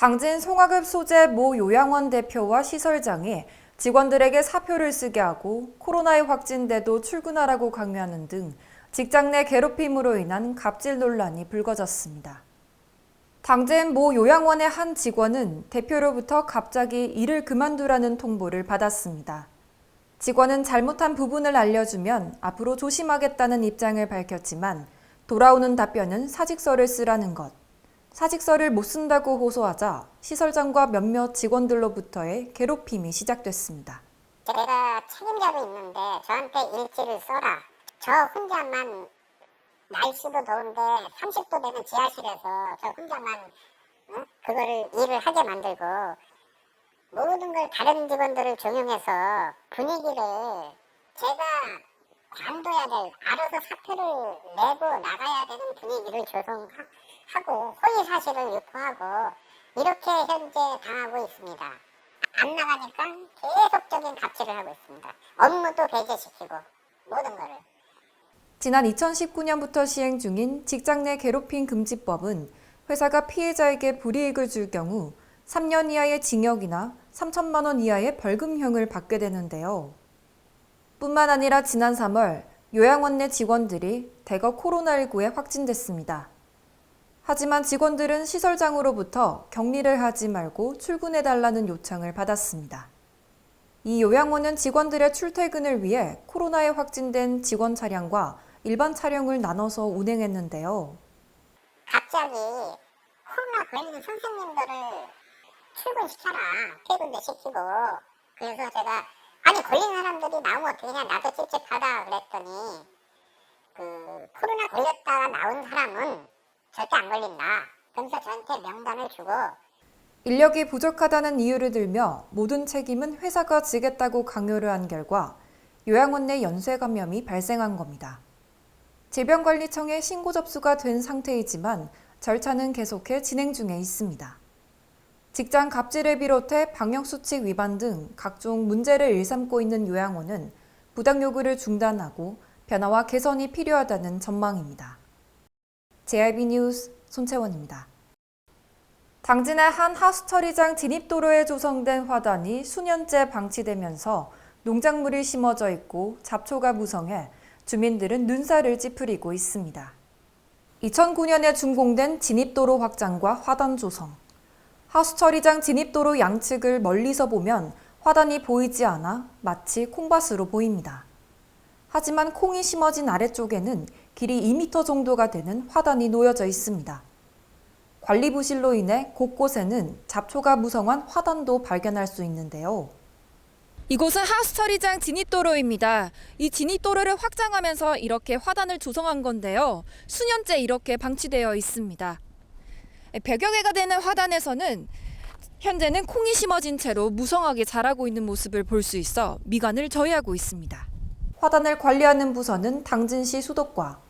당진 송화급 소재 모 요양원 대표와 시설장이 직원들에게 사표를 쓰게 하고 코로나에 확진돼도 출근하라고 강요하는 등 직장 내 괴롭힘으로 인한 갑질 논란이 불거졌습니다. 당진 모 요양원의 한 직원은 대표로부터 갑자기 일을 그만두라는 통보를 받았습니다. 직원은 잘못한 부분을 알려주면 앞으로 조심하겠다는 입장을 밝혔지만 돌아오는 답변은 사직서를 쓰라는 것. 사직서를 못 쓴다고 호소하자 시설장과 몇몇 직원들로부터의 괴롭힘이 시작됐습니다. 제가 책임자도 있는데 저한테 일지를 써라. 저 혼자만 날씨도 더운데 30도 되는 지하실에서 저 혼자만 그거를 일을 하게 만들고 모든 걸 다른 직원들을 종용해서 분위기를 제가 관둬야 될, 알아서 사표를 내고 나가야 되는 분위기를 조성하고 허위사실을 유포하고 이렇게 현재 당하고 있습니다. 안 나가니까 계속적인 갑질을 하고 있습니다. 업무도 배제시키고 모든 거를. 지난 2019년부터 시행 중인 직장 내 괴롭힘 금지법은 회사가 피해자에게 불이익을 줄 경우 3년 이하의 징역이나 3천만 원 이하의 벌금형을 받게 되는데요. 뿐만 아니라 지난 3월 요양원 내 직원들이 대거 코로나19에 확진됐습니다. 하지만 직원들은 시설장으로부터 격리를 하지 말고 출근해달라는 요청을 받았습니다. 이 요양원은 직원들의 출퇴근을 위해 코로나에 확진된 직원 차량과 일반 차량을 나눠서 운행했는데요. 갑자기 코로나 걸린 선생님들을 출근시켜라, 퇴근도 시키고. 그래서 제가 아니 걸린 사람들이 나오면 어떻게 해, 나도 찝찝하다 그랬더니 코로나 걸렸다가 나온 사람은 절대 안 걸린다. 그래서 저한테 명단을 주고 인력이 부족하다는 이유를 들며 모든 책임은 회사가 지겠다고 강요를 한 결과 요양원 내 연쇄 감염이 발생한 겁니다. 질병관리청에 신고 접수가 된 상태이지만 절차는 계속해 진행 중에 있습니다. 직장 갑질을 비롯해 방역수칙 위반 등 각종 문제를 일삼고 있는 요양원은 부당 요구를 중단하고 변화와 개선이 필요하다는 전망입니다. JIB 뉴스 손채원입니다. 당진의 한 하수처리장 진입도로에 조성된 화단이 수년째 방치되면서 농작물이 심어져 있고 잡초가 무성해 주민들은 눈살을 찌푸리고 있습니다. 2009년에 준공된 진입도로 확장과 화단 조성. 하수처리장 진입도로 양측을 멀리서 보면 화단이 보이지 않아 마치 콩밭으로 보입니다. 하지만 콩이 심어진 아래쪽에는 길이 2m 정도가 되는 화단이 놓여져 있습니다. 관리 부실로 인해 곳곳에는 잡초가 무성한 화단도 발견할 수 있는데요. 이곳은 하수처리장 진입도로입니다. 이 진입도로를 확장하면서 이렇게 화단을 조성한 건데요. 수년째 이렇게 방치되어 있습니다. 100여 개가 되는 화단에서는 현재는 콩이 심어진 채로 무성하게 자라고 있는 모습을 볼 수 있어 미관을 저해하고 있습니다. 화단을 관리하는 부서는 당진시 수도과.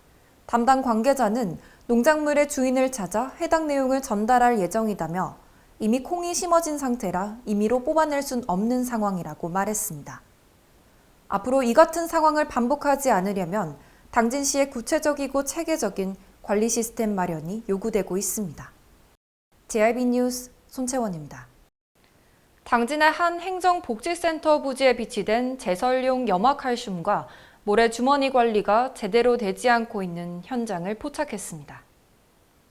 담당 관계자는 농작물의 주인을 찾아 해당 내용을 전달할 예정이다며 이미 콩이 심어진 상태라 임의로 뽑아낼 순 없는 상황이라고 말했습니다. 앞으로 이 같은 상황을 반복하지 않으려면 당진시의 구체적이고 체계적인 관리 시스템 마련이 요구되고 있습니다. JIB 뉴스 손채원입니다. 당진의 한 행정복지센터 부지에 비치된 제설용 염화칼슘과 모래주머니 관리가 제대로 되지 않고 있는 현장을 포착했습니다.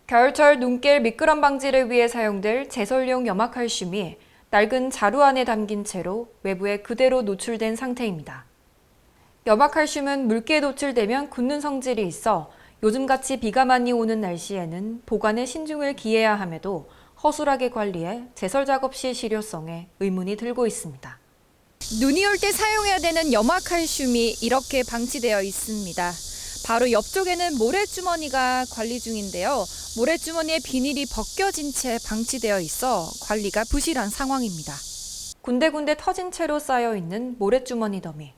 겨울철 눈길 미끄럼 방지를 위해 사용될 제설용 염화칼슘이 낡은 자루 안에 담긴 채로 외부에 그대로 노출된 상태입니다. 염화칼슘은 물기에 노출되면 굳는 성질이 있어 요즘같이 비가 많이 오는 날씨에는 보관에 신중을 기해야 함에도 허술하게 관리해 제설 작업 시 실효성에 의문이 들고 있습니다. 눈이 올 때 사용해야 되는 염화칼슘이 이렇게 방치되어 있습니다. 바로 옆쪽에는 모래주머니가 관리 중인데요. 모래주머니에 비닐이 벗겨진 채 방치되어 있어 관리가 부실한 상황입니다. 군데군데 터진 채로 쌓여있는 모래주머니 더미.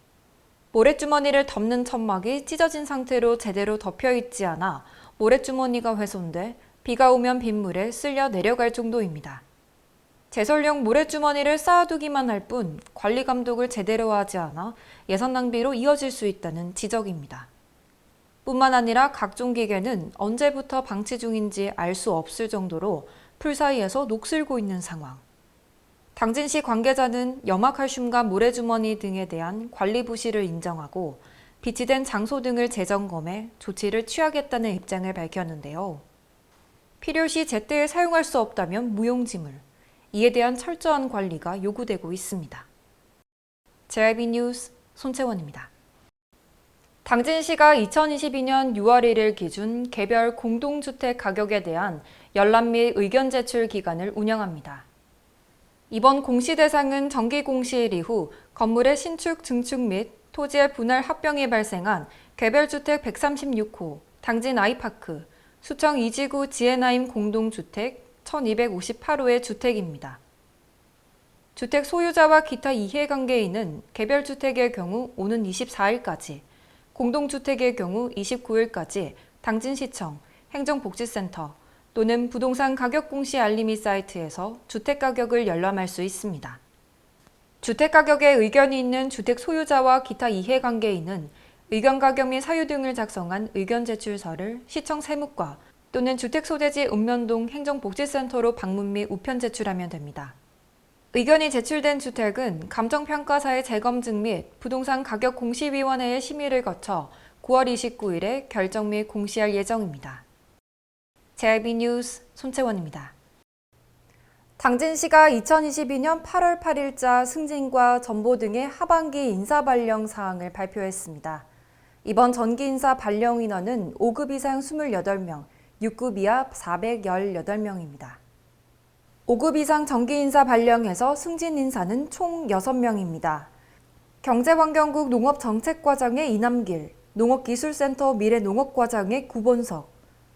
모래주머니를 덮는 천막이 찢어진 상태로 제대로 덮여있지 않아 모래주머니가 훼손돼 비가 오면 빗물에 쓸려 내려갈 정도입니다. 제설용 모래주머니를 쌓아두기만 할 뿐 관리 감독을 제대로 하지 않아 예산 낭비로 이어질 수 있다는 지적입니다. 뿐만 아니라 각종 기계는 언제부터 방치 중인지 알 수 없을 정도로 풀 사이에서 녹슬고 있는 상황. 당진시 관계자는 염화칼슘과 모래주머니 등에 대한 관리 부실을 인정하고 비치된 장소 등을 재점검해 조치를 취하겠다는 입장을 밝혔는데요. 필요시 제때에 사용할 수 없다면 무용지물, 이에 대한 철저한 관리가 요구되고 있습니다. JIB 뉴스 손채원입니다. 당진시가 2022년 6월 1일 기준 개별 공동주택 가격에 대한 열람 및 의견 제출 기간을 운영합니다. 이번 공시 대상은 정기 공시일 이후 건물의 신축, 증축 및 토지의 분할 합병이 발생한 개별주택 136호, 당진 아이파크, 수청 2지구 지혜나임 공동주택 1258호의 주택입니다. 주택 소유자와 기타 이해관계인은 개별주택의 경우 오는 24일까지, 공동주택의 경우 29일까지 당진시청, 행정복지센터 또는 부동산 가격 공시 알림이 사이트에서 주택가격을 열람할 수 있습니다. 주택가격에 의견이 있는 주택 소유자와 기타 이해관계인은 의견 가격 및 사유 등을 작성한 의견 제출서를 시청 세무과 또는 주택소재지 읍면동 행정복지센터로 방문 및 우편 제출하면 됩니다. 의견이 제출된 주택은 감정평가사의 재검증 및 부동산 가격 공시위원회의 심의를 거쳐 9월 29일에 결정 및 공시할 예정입니다. JIB 뉴스 손채원입니다. 당진시가 2022년 8월 8일자 승진과 전보 등의 하반기 인사 발령 사항을 발표했습니다. 이번 전기 인사 발령 인원은 5급 이상 28명, 6급 이하 418명입니다. 5급 이상 정기 인사 발령에서 승진 인사는 총 6명입니다. 경제환경국 농업정책과장의 이남길, 농업기술센터 미래농업과장의 구본석,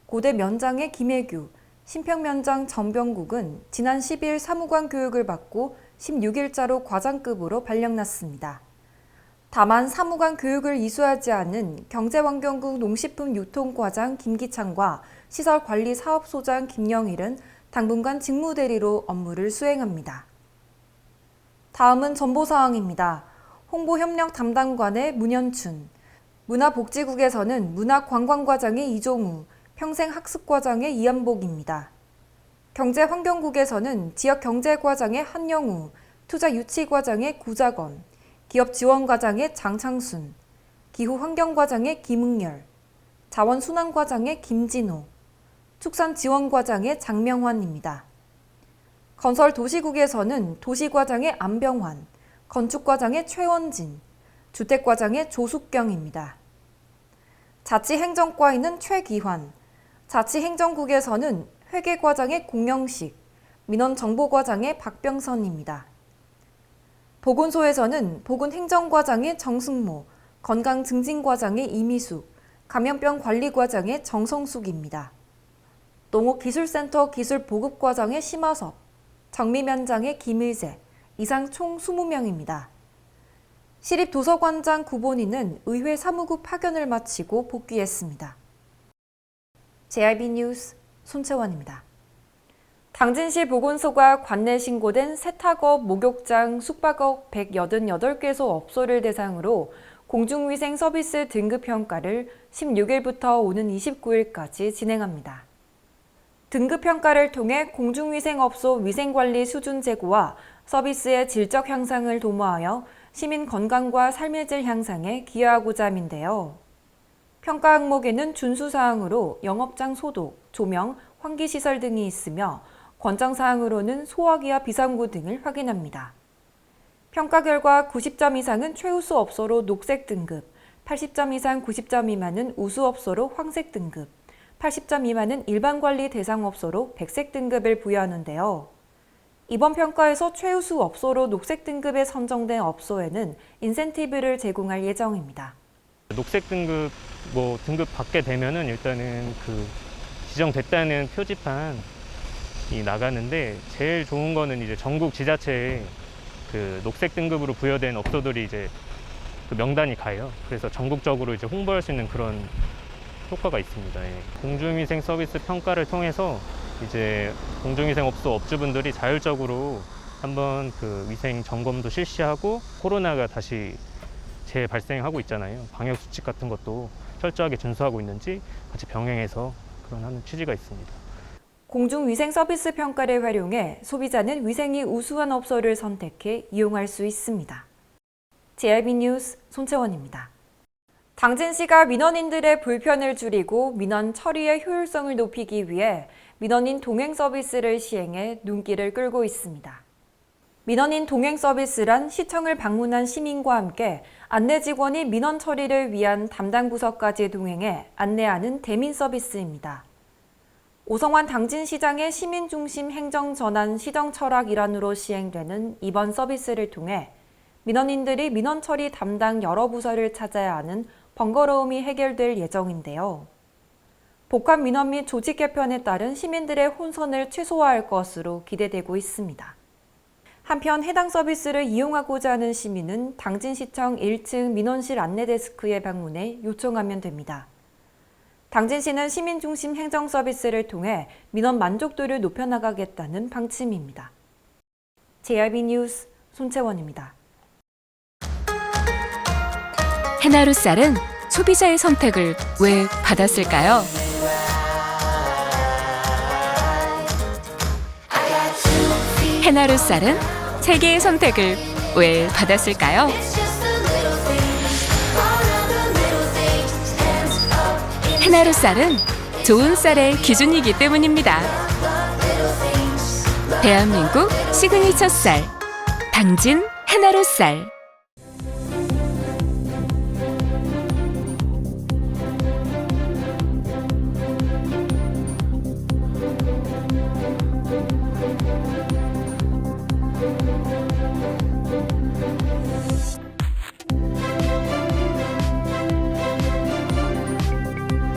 고대 면장의 김혜규, 신평면장 정병국은 지난 10일 사무관 교육을 받고 16일자로 과장급으로 발령났습니다. 다만 사무관 교육을 이수하지 않은 경제환경국 농식품유통과장 김기창과 시설관리사업소장 김영일은 당분간 직무대리로 업무를 수행합니다. 다음은 정보사항입니다. 홍보협력 담당관의 문현춘, 문화복지국에서는 문화관광과장의 이종우, 평생학습과장의 이한복입니다. 경제환경국에서는 지역경제과장의 한영우, 투자유치과장의 구자건, 기업지원과장의 장창순, 기후환경과장의 김응열, 자원순환과장의 김진호, 축산지원과장의 장명환입니다. 건설도시국에서는 도시과장의 안병환, 건축과장의 최원진, 주택과장의 조숙경입니다. 자치행정과에는 최기환, 자치행정국에서는 회계과장의 공영식, 민원정보과장의 박병선입니다. 보건소에서는 보건행정과장의 정승모, 건강증진과장의 이미숙, 감염병관리과장의 정성숙입니다. 농업기술센터 기술보급과장의 심화섭, 정미면장의 김일재, 이상 총 20명입니다. 시립도서관장 구본인은 의회 사무국 파견을 마치고 복귀했습니다. JIB 뉴스 손채원입니다. 당진시 보건소가 관내 신고된 세탁업, 목욕장, 숙박업 188개소 업소를 대상으로 공중위생 서비스 등급평가를 16일부터 오는 29일까지 진행합니다. 등급평가를 통해 공중위생업소 위생관리 수준 제고와 서비스의 질적 향상을 도모하여 시민 건강과 삶의 질 향상에 기여하고자 함인데요. 평가 항목에는 준수사항으로 영업장 소독, 조명, 환기시설 등이 있으며 권장사항으로는 소화기와 비상구 등을 확인합니다. 평가 결과 90점 이상은 최우수 업소로 녹색 등급, 80점 이상 90점 미만은 우수업소로 황색 등급, 80점 미만은 일반관리 대상업소로 백색 등급을 부여하는데요. 이번 평가에서 최우수 업소로 녹색 등급에 선정된 업소에는 인센티브를 제공할 예정입니다. 녹색 등급 등급 받게 되면은 일단은 그 지정됐다는 표지판이 나가는데 제일 좋은 거는 이제 전국 지자체에 그 녹색 등급으로 부여된 업소들이 이제 그 명단이 가요. 그래서 전국적으로 이제 홍보할 수 있는 그런 효과가 있습니다. 예. 공중위생 서비스 평가를 통해서 이제 공중위생 업소 업주분들이 자율적으로 한번 그 위생 점검도 실시하고 코로나가 다시 재발생하고 있잖아요. 방역 수칙 같은 것도 철저하게 준수하고 있는지 같이 병행해서 그런 하는 취지가 있습니다. 공중위생 서비스 평가를 활용해 소비자는 위생이 우수한 업소를 선택해 이용할 수 있습니다. JRB 뉴스 손채원입니다. 당진시가 민원인들의 불편을 줄이고 민원 처리의 효율성을 높이기 위해 민원인 동행 서비스를 시행해 눈길을 끌고 있습니다. 민원인 동행 서비스란 시청을 방문한 시민과 함께 안내 직원이 민원 처리를 위한 담당 부서까지 동행해 안내하는 대민 서비스입니다. 오성환 당진시장의 시민중심 행정전환 시정 철학 일환으로 시행되는 이번 서비스를 통해 민원인들이 민원 처리 담당 여러 부서를 찾아야 하는 번거로움이 해결될 예정인데요. 복합 민원 및 조직 개편에 따른 시민들의 혼선을 최소화할 것으로 기대되고 있습니다. 한편 해당 서비스를 이용하고자 하는 시민은 당진시청 1층 민원실 안내데스크에 방문해 요청하면 됩니다. 당진시는 시민중심 행정 서비스를 통해 민원 만족도를 높여나가겠다는 방침입니다. JRB 뉴스 손채원입니다. 해나루 쌀은 소비자의 선택을 왜 받았을까요? 해나루 쌀은 세계의 선택을 왜 받았을까요? 해나루 쌀은 좋은 쌀의 기준이기 때문입니다. 대한민국 시그니처 쌀, 당진 해나루 쌀.